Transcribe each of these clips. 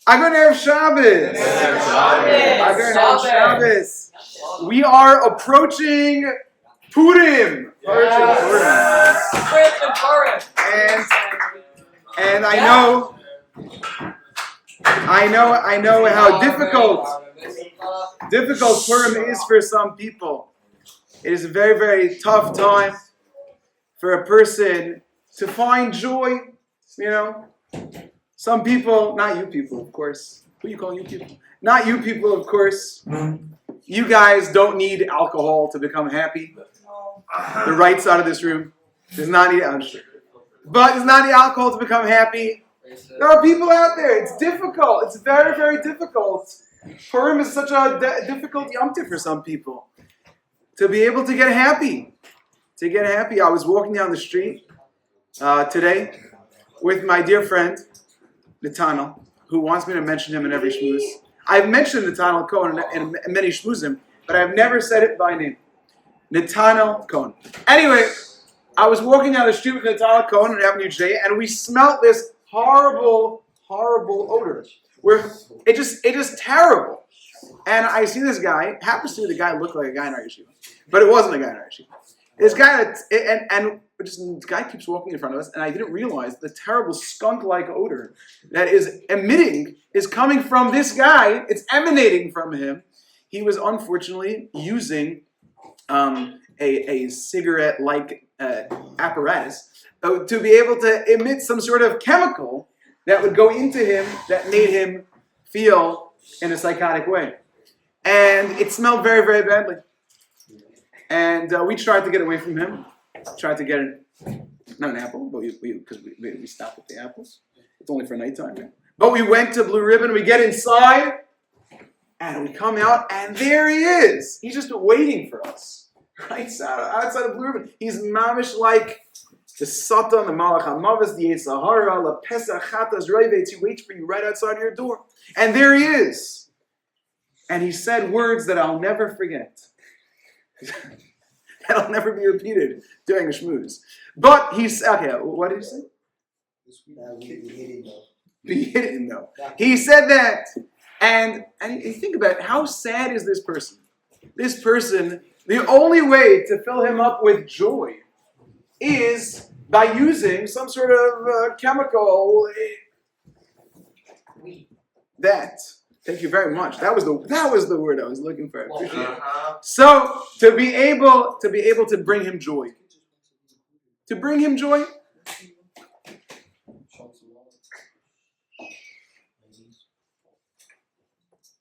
Erev Shabbos. Erev Shabbos. We are approaching Purim. And I know how difficult Purim is for some people. It is a very, very tough time for a person to find joy. You know, some people, not you people, of course. Who you call you people? Not you people, of course. You guys don't need alcohol to become happy. The right side of this room does not need alcohol. But does not need alcohol to become happy. There are people out there. It's difficult. It's very, very difficult. Purim is such a difficult Yom Tov for some people. To be able to get happy. I was walking down the street today with my dear friend, Nathaniel, who wants me to mention him in every shmooze. I've mentioned Nathaniel Cohen in many shmoozim, but I've never said it by name. Nathaniel Cohen. Anyway, I was walking down the street with Nathaniel Cohen on Avenue J, and we smelled this horrible, horrible odor. Where it just terrible. And I see this guy, happens to be the guy looked like a guy in our yeshiva, but it wasn't a guy in our yeshiva. This guy, this guy keeps walking in front of us, and I didn't realize the terrible skunk-like odor that is coming from this guy. It's emanating from him. He was unfortunately using a cigarette-like apparatus to be able to emit some sort of chemical that would go into him that made him feel in a psychotic way. And it smelled very, very badly. And we tried to get away from him. Tried to get not an apple, but we stopped with the apples. It's only for nighttime. Right? But we went to Blue Ribbon. We get inside, and we come out, and there he is. He's just waiting for us. Right outside of Blue Ribbon. He's mamish like the Satan, the Malach HaMavos, the Yitzhahara, the Pesach Chatas Reivetz. He waits for you right outside your door. And there he is. And he said words that I'll never forget. That'll never be repeated during a shmooze. But he's, okay, what did he say? Be hidden though. He said that. And you think about it, how sad is this person? This person, the only way to fill him up with joy is by using some sort of chemical. That. Thank you very much. That was the word I was looking for. I appreciate it. So to be able to bring him joy. To bring him joy.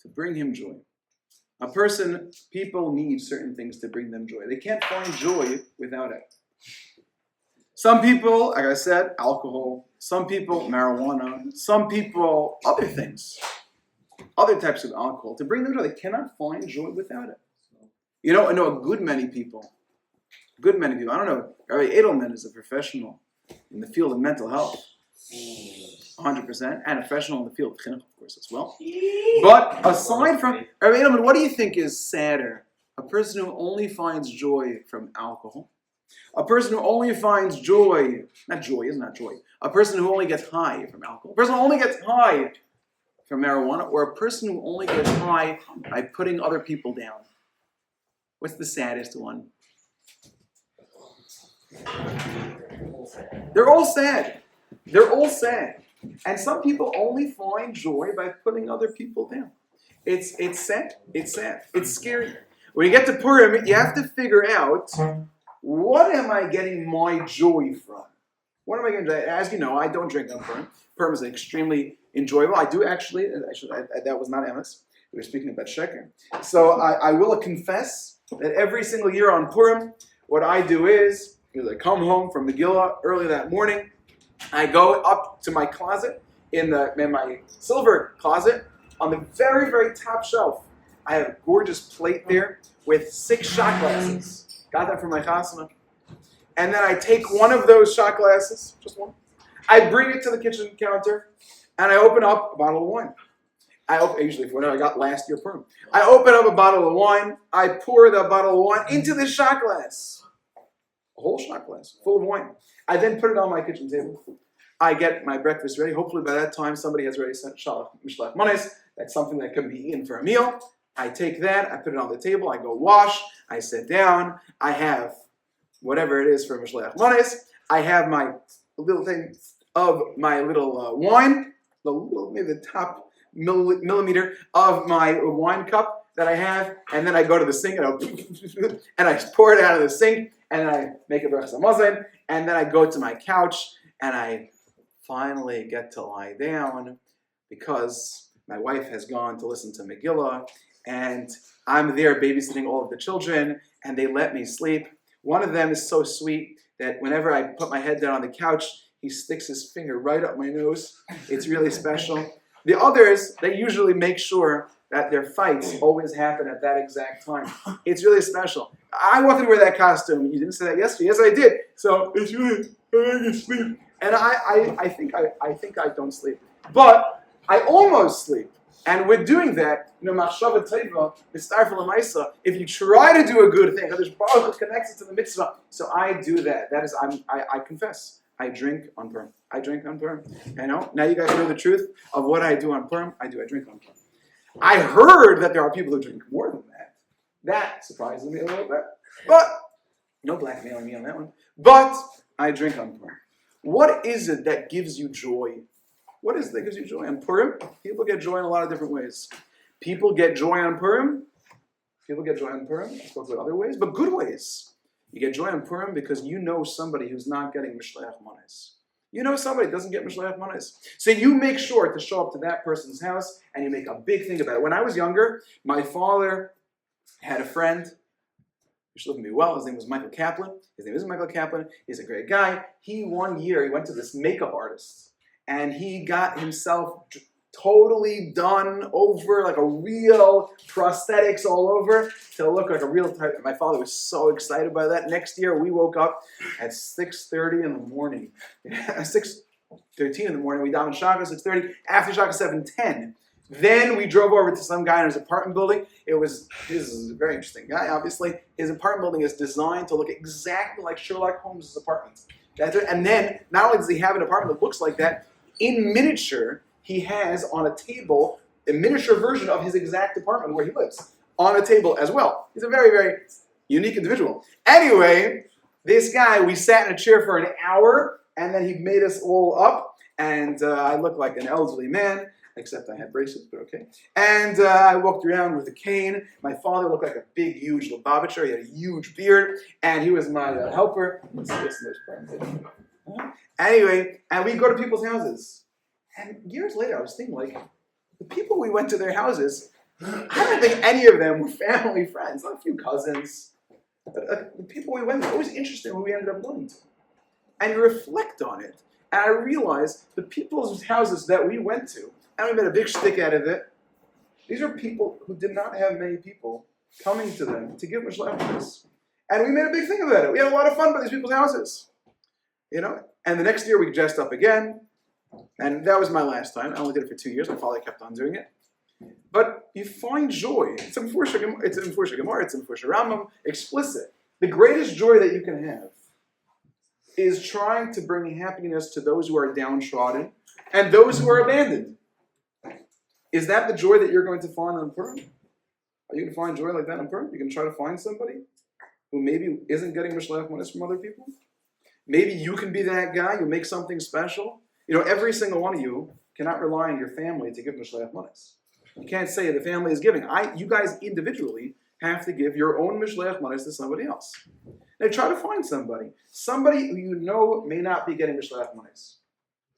To bring him joy. People need certain things to bring them joy. They can't find joy without it. Some people, like I said, alcohol. Some people, marijuana. Some people, other things. Other types of alcohol. To bring them joy, they cannot find joy without it. You know, I know a good many people. I don't know. Rabbi Edelman is a professional in the field of mental health. 100%. And a professional in the field of chinuch, of course, as well. But aside from Rabbi Edelman, what do you think is sadder? A person who only finds joy from alcohol? A person who only finds joy, not joy, isn't that joy? A person who only gets high from alcohol. A person who only gets high from marijuana, or a person who only gets high by putting other people down. What's the saddest one? They're all sad. And some people only find joy by putting other people down. It's sad. It's scary. When you get to Purim, you have to figure out, what am I getting my joy from? What am I going to do? As you know, I don't drink on Purim. Purim is extremely enjoyable. I do actually, that was not Emes. We were speaking about Sheker. So I will confess that every single year on Purim, what I do is I come home from Megillah early that morning. I go up to my closet, in my silver closet, on the very, very top shelf. I have a gorgeous plate there with 6 shot glasses. Got that from my chasana. And then I take one of those shot glasses, just one. I bring it to the kitchen counter, and I open up a bottle of wine. Usually, for whatever I got last year Purim. I open up a bottle of wine. I pour that bottle of wine into this shot glass. A whole shot glass full of wine. I then put it on my kitchen table. I get my breakfast ready. Hopefully by that time somebody has already sent shalach mishloach manos. That's something that can be eaten for a meal. I take that, I put it on the table, I go wash, I sit down, I have whatever it is for mishloach manos. I have my little thing of my little wine, maybe the top millimeter of my wine cup that I have, and then I go to the sink and I pour it out of the sink, and then I make a berachas hamazon, and then I go to my couch, and I finally get to lie down because my wife has gone to listen to Megillah, and I'm there babysitting all of the children, and they let me sleep. One of them is so sweet that whenever I put my head down on the couch, he sticks his finger right up my nose. It's really special. The others, they usually make sure that their fights always happen at that exact time. It's really special. I wanted to wear that costume. You didn't say that yesterday. Yes, I did. So it's really, I can sleep. And I think I don't sleep. But I almost sleep. And with doing that, machshava teiva, mistarfel l'maisa, if you try to do a good thing, Kadosh Baruch Hu connects it to the mitzvah. So I do that. That is, I confess. I drink on Purim. I drink on Purim. Now you guys know the truth of what I do on Purim. I drink on Purim. I heard that there are people who drink more than that. That surprises me a little bit. But, no blackmailing me on that one. But, I drink on Purim. What is it that gives you joy? What is it that gives you joy on Purim? People get joy in a lot of different ways. People get joy on Purim. I spoke about other ways, but good ways. You get joy on Purim because you know somebody who's not getting mishloach manos. You know somebody doesn't get mishloach manos. So you make sure to show up to that person's house and you make a big thing about it. When I was younger, my father had a friend who should look at me well. His name was Michael Kaplan. His name is Michael Kaplan. He's a great guy. One year, he went to this makeup artist and he got himself totally done over, like a real prosthetics all over to look like a real type. My father was so excited by that. Next year, we woke up at 6:30 in the morning. 6:13 in the morning. We davened Shaka 6:30. After Shaka 7:10. Then we drove over to some guy in his apartment building. This is a very interesting guy, obviously. His apartment building is designed to look exactly like Sherlock Holmes' apartment. And then, not only does he have an apartment that looks like that, in miniature, he has on a table a miniature version of his exact apartment where he lives on a table as well. He's a very, very unique individual. Anyway, this guy, we sat in a chair for an hour, and then he made us all up, and I looked like an elderly man, except I had braces, but okay. And I walked around with a cane. My father looked like a big, huge Lubavitcher. He had a huge beard, and he was my helper. Anyway, and we go to people's houses. And years later, I was thinking, like, the people we went to their houses, I don't think any of them were family friends. Not a few cousins. The people we went to, it was interesting who we ended up going to. And you reflect on it. And I realized the people's houses that we went to, and we made a big shtick out of it, these are people who did not have many people coming to them to give mishloach manos. And we made a big thing about it. We had a lot of fun by these people's houses. And the next year we dressed up again. And that was my last time. I only did it for 2 years. My father kept on doing it. But you find joy. It's in Mefurish Gemara, it's in Mefurish Rambam, explicit. The greatest joy that you can have is trying to bring happiness to those who are downtrodden and those who are abandoned. Is that the joy that you're going to find on Purim? Are you going to find joy like that on Purim? You can try to find somebody who maybe isn't getting mishloach manos from other people. Maybe you can be that guy who makes something special. Every single one of you cannot rely on your family to give mishloach manos. You can't say the family is giving. You guys individually have to give your own mishloach manos to somebody else. Now try to find somebody who you know may not be getting mishloach manos.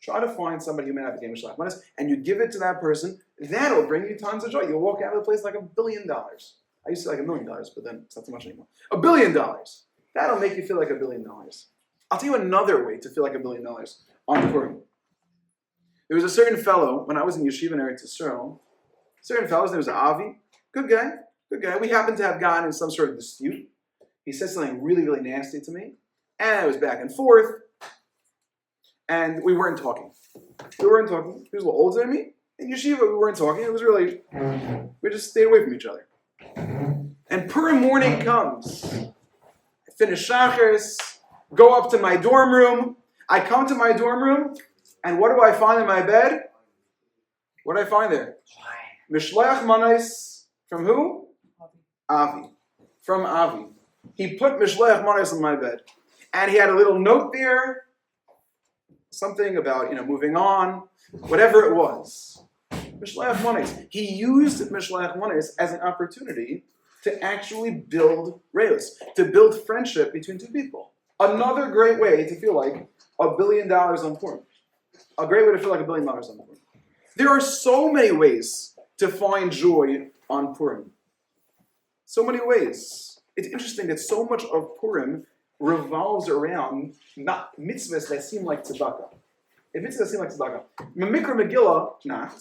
Try to find somebody who may not be getting mishloach manos, and you give it to that person. That'll bring you tons of joy. You'll walk out of the place like $1 billion. I used to say like $1 million, but then it's not so much anymore. $1 billion. That'll make you feel like $1 billion. I'll tell you another way to feel like $1 billion on Purim. There was a certain fellow, when I was in Yeshiva in Eretz Yisrael, certain fellow, his name was Avi, good guy. We happened to have gotten in some sort of dispute. He said something really, really nasty to me, and it was back and forth, and we weren't talking. He was a little older than me. In Yeshiva, we weren't talking. It was really, we just stayed away from each other. And Purim morning comes. I finish Shachris, go up to my dorm room. I come to my dorm room, And what do I find in my bed? What do I find there? Mishleach Manos from who? Avi. From Avi. He put Mishleach Manos on my bed. And he had a little note there, something about, moving on, whatever it was. Mishleach Manos. He used Mishleach Manos as an opportunity to actually build reus, to build friendship between two people. Another great way to feel like $1 billion on Purim. A great way to feel like $1 billion on Purim. There are so many ways to find joy on Purim. So many ways. It's interesting that so much of Purim revolves around not mitzvahs that seem like tzedakah. If mitzvahs that seem like tzedakah. Mikra Megillah, not.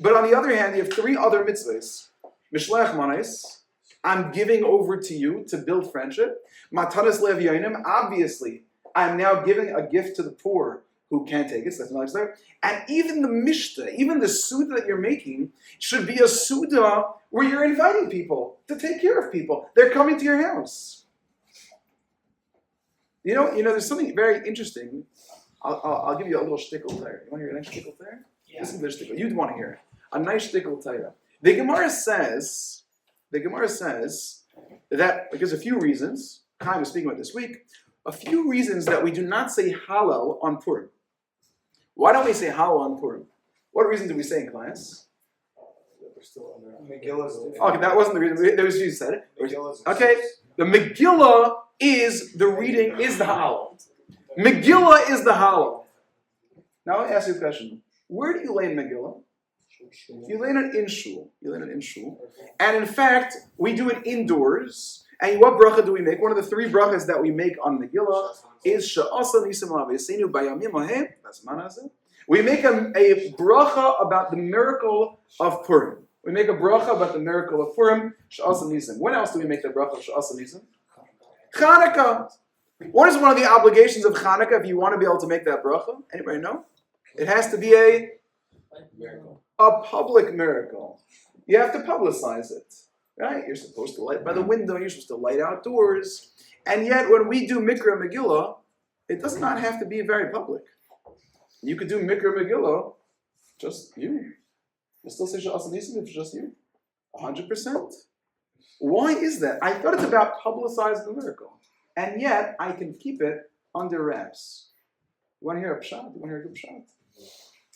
But on the other hand, you have 3 other mitzvahs. Mishleach Manos, I'm giving over to you to build friendship. Matanas Lev Yoinim, obviously, I'm now giving a gift to the poor who can't take it. So that's not like. And even the mishta, even the suda that you're making, should be a suda where you're inviting people to take care of people. They're coming to your house. There's something very interesting. I'll give you a little shtickle there. You want to hear a nice shtickle there? Yeah. This is the shtickle. You'd want to hear it. A nice shtickle there. The Gemara says that, because a few reasons, Chaim was speaking about this week, a few reasons that we do not say Hallel on Purim. Why don't we say Hallel on Purim? What reason do we say in class? We're still on there. Megillah's okay, that wasn't the reason. There was you said it. Okay, the Megillah is the reading, is the Hallel. Megillah is the Hallel. Now I ask you a question. Where do you lay in Megillah? You lay it in shul. And in fact, we do it indoors. And what bracha do we make? One of the 3 brachas that we make on Megillah is Sha'asa Nisam Avesenu Bayamim Ahem. We make a bracha about the miracle of Purim. We make a bracha about the miracle of Purim, Sha'asa Nisam. When else do we make the bracha of Sha'asa Nisam? Chanukah. What is one of the obligations of Chanukah if you want to be able to make that bracha? Anybody know? It has to be a public miracle. You have to publicize it. Right? You're supposed to light by the window, you're supposed to light outdoors. And yet when we do Mikra Megillah, it does not have to be very public. You could do Mikra Megillah, just you. You still say Sha'as Nisim if it's just you. 100%. Why is that? I thought it's about publicizing the miracle. And yet I can keep it under wraps. You want to hear a pshat? You want to hear a good pshat?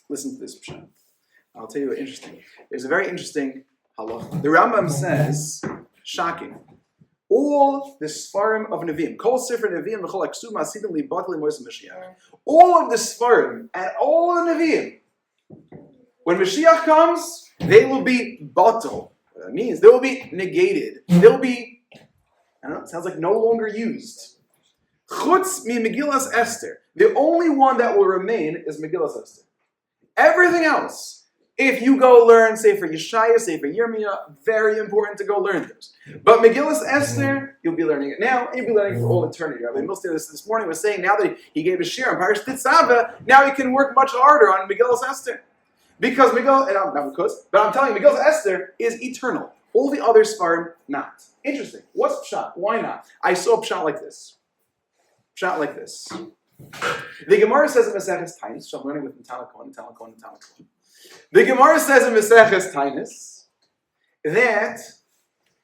Listen to this pshat. I'll tell you what's interesting. There's a very interesting halacha. The Rambam says, shocking, all the Sfarim of Nevi'im, Kol Sefer Nevi'im v'chol Aksum Asidim Libat L'Mois Mashiach. All of the Sfarim and all the Nevi'im, when Mashiach comes, they will be batal. What that means, they will be negated. They will be, I don't know, it sounds like no longer used. Chutz mi Megillas Esther. The only one that will remain is Megillas Esther. Everything else, if you go learn Sefer Yeshaya, Sefer Yirmiyah, very important to go learn those. But Megillas Esther, you'll be learning it now, and you'll be learning it for all eternity. Rabbi Milstein this morning was saying, now that he gave a shir on Parashat Tetzaveh, now he can work much harder on Megillas Esther. Because not because, but I'm telling you, Megillas Esther is eternal. All the other Sfarim, not. Interesting. What's Pshat? Why not? I saw a Pshat like this. Pshat like this. The Gemara says in Maseches Tainis, which I'm learning with Tanna Cohen. The Gemara says in Maseches Tainis that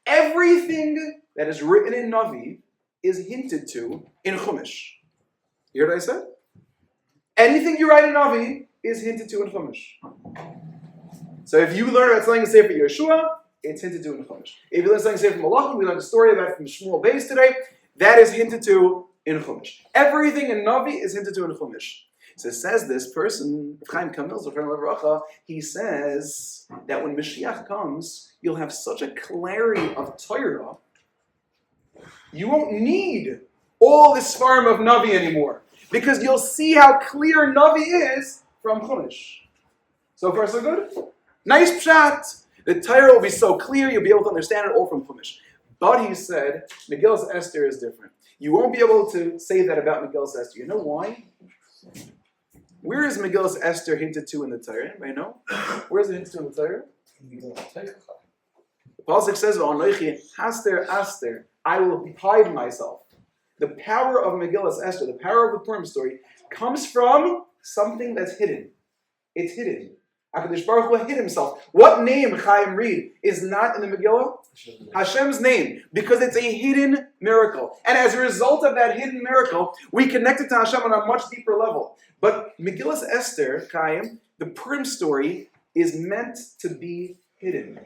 everything that is written in Navi is hinted to in Chumash. You heard what I said? Anything you write in Navi is hinted to in Chumash. So if you learn about something in Sefer Yeshua, it's hinted to in Chumash. If you learn something in Sefer Malachim, we learned a story about it from Shmuel Beis today, that is hinted to in Chumash. Everything in Navi is hinted to in Chumash. So it says this person, Chaim Kamil, he says that when Mashiach comes, you'll have such a clarity of Torah, you won't need all this farm of Navi anymore. Because you'll see how clear Navi is from Chumash. So far so good? Nice pshat. The Torah will be so clear, you'll be able to understand it all from Chumash. But he said, Megillas Esther is different. You won't be able to say that about Megillas Esther. You know why? Where is Megillas Esther hinted to in the Torah? Anybody know? Where is it hinted to in the Torah? The Pasuk says, "V'anochi haster aster," I will hide myself. The power of Megillas Esther, the power of the Purim story, comes from something that's hidden. It's hidden. HaKadosh Baruch Hu hid himself. What name, Chaim read, is not in the Megillah? Hashem's name, because it's a hidden miracle. And as a result of that hidden miracle, we connected to Hashem on a much deeper level. But Megillah Esther, Chaim, the Purim story, is meant to be hidden.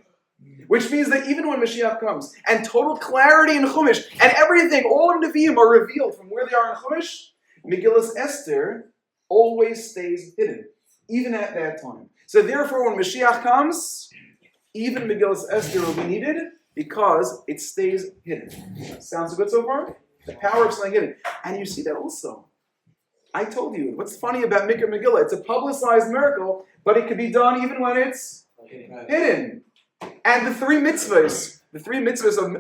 Which means that even when Mashiach comes, and total clarity in Chumash, and everything, all of the Nevi'im are revealed from where they are in Chumash, Megillah Esther always stays hidden, even at that time. So therefore, when Mashiach comes, even Megillah Esther will be needed because it stays hidden. Sounds good so far? The power of staying hidden. And you see that also. I told you, what's funny about Mikra Megillah? It's a publicized miracle, but it can be done even when it's hidden. And the three mitzvahs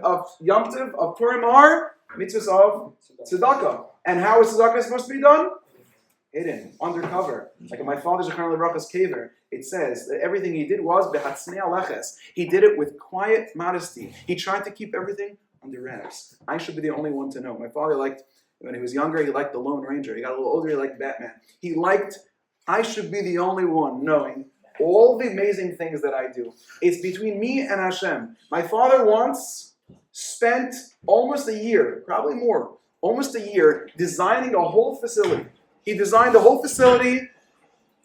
of Yom Tov, of Purim are mitzvahs of tzedakah. And how is tzedakah supposed to be done? Hidden, undercover. Like in my father Zakheim Lebracha's caver, it says that everything he did was behatzmei aleches. He did it with quiet modesty. He tried to keep everything under wraps. I should be the only one to know. My father liked, when he was younger, he liked the Lone Ranger. He got a little older, he liked Batman. I should be the only one knowing all the amazing things that I do. It's between me and Hashem. My father once spent almost a year, probably more, almost a year, designing a whole facility. He designed the whole facility,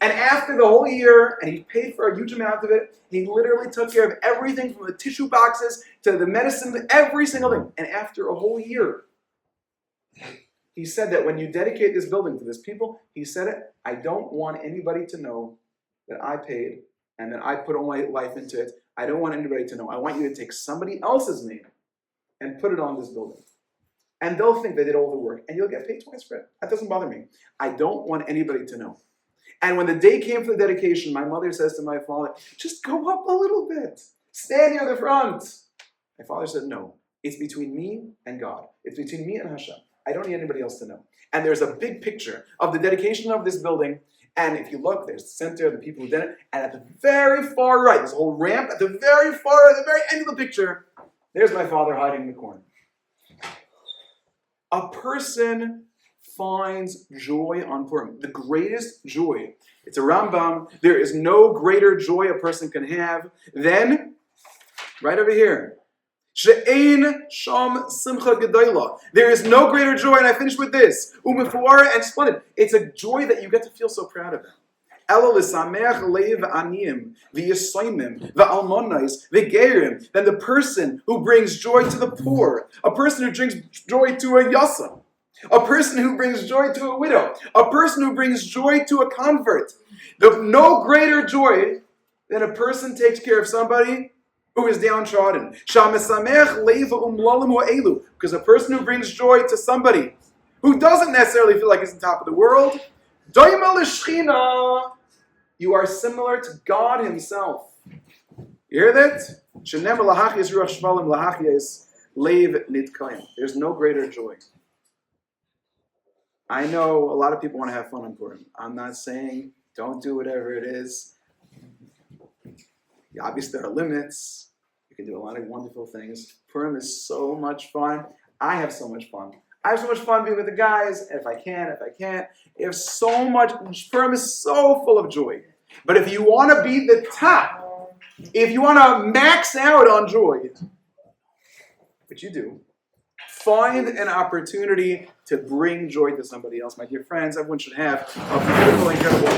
and after the whole year, and he paid for a huge amount of it, he literally took care of everything from the tissue boxes to the medicine, every single thing. And after a whole year, he said that when you dedicate this building to this people, he said it, I don't want anybody to know that I paid and that I put all my life into it. I don't want anybody to know. I want you to take somebody else's name and put it on this building. And they'll think they did all the work, and you'll get paid twice for it. That doesn't bother me. I don't want anybody to know. And when the day came for the dedication, my mother says to my father, just go up a little bit. Stand near the front. My father said, no. It's between me and God. It's between me and Hashem. I don't need anybody else to know. And there's a big picture of the dedication of this building. And if you look, there's the center, the people who did it. And at the very far right, this whole ramp, at the very end of the picture, there's my father hiding in the corner. A person finds joy on Purim. The greatest joy. It's a Rambam. There is no greater joy a person can have than, right over here, She'ein sham simcha gedayla. There is no greater joy, and I finish with this. Umefuara and splendid. It's a joy that you get to feel so proud of. Ela l'sameach leiv aniyim v'yisoimim v'almonais v'gerim. Then the person who brings joy to the poor, a person who brings joy to a yasa, a person who brings joy to a widow, a person who brings joy to a convert. No greater joy than a person takes care of somebody who is downtrodden. Because a person who brings joy to somebody who doesn't necessarily feel like he's on top of the world, you are similar to God himself. You hear that? There's no greater joy. I know a lot of people want to have fun on Purim. I'm not saying don't do whatever it is. Obviously, there are limits. You can do a lot of wonderful things. Purim is so much fun. I have so much fun. I have so much fun being with the guys. If I can't. There's so much. Purim is so full of joy. But if you want to be the top, if you want to max out on joy, which you do, find an opportunity to bring joy to somebody else. My dear friends, everyone should have a beautiful, incredible